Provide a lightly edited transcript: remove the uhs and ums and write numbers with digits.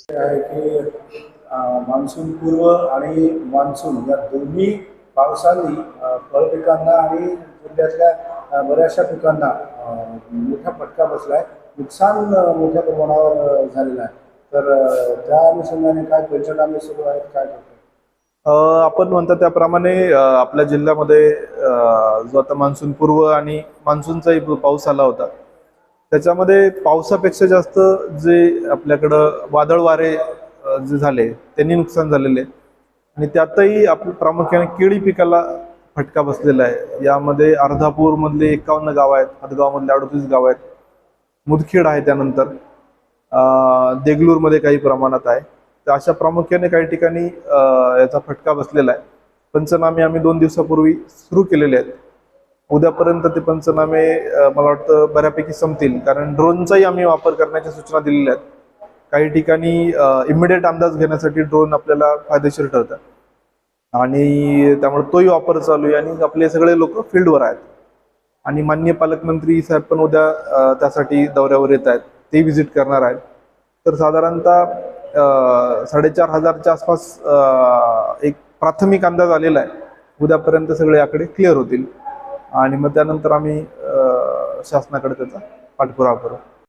आहे की मान्सून पूर्व आणि मान्सून या दोन्ही पावसांनी फळ पिकांना आणि जिल्ह्यातल्या बऱ्याचशा पिकांना मोठा फटका बसला आहे. नुकसान मोठ्या प्रमाणावर झालेलं आहे. तर त्या अनुषंगाने काय पंचनामे सुरू आहेत, काय करतात? आपण म्हणता त्याप्रमाणे आपल्या जिल्ह्यामध्ये जो आता मान्सून पूर्व आणि मान्सूनचाही पाऊस आला होता, त्याच्यामध्ये पावसापेक्षा जास्त जे आपल्याकडं वादळ वारे जे झाले त्यांनी नुकसान झालेले आहे. आणि त्यातही आपलं प्रामुख्याने केळी पिकाला फटका बसलेला आहे. यामध्ये अर्धापूर मधले 51 गाव आहेत, हदगाव मधले 38 गाव आहेत, मुदखेड आहे, त्यानंतर देगलूरमध्ये काही प्रमाणात आहे. तर अशा प्रामुख्याने काही ठिकाणी याचा फटका बसलेला आहे. पंचनामे आम्ही 2 दिवसापूर्वी सुरू केलेले आहेत. उद्यापर्यंत ते पंचनामे मला वाटतं बऱ्यापैकी संपतील, कारण ड्रोनचाही आम्ही वापर करण्याच्या सूचना दिलेल्या आहेत. काही ठिकाणी इमिडिएट अंदाज घेण्यासाठी ड्रोन आपल्याला फायदेशीर ठरतात आणि त्यामुळे तोही वापर चालू आहे आणि आपले सगळे लोक फील्डवर आहेत. आणि माननीय पालकमंत्री साहेब पण उद्या त्यासाठी दौऱ्यावर येत आहेत, ते व्हिजिट करणार आहेत. तर साधारणतः 4,500च्या आसपास एक प्राथमिक अंदाज आलेला आहे. उद्यापर्यंत सगळे आकडे क्लिअर होतील आणि मग त्यानंतर आम्ही शासनाकडे त्याचा पाठपुरावा करू.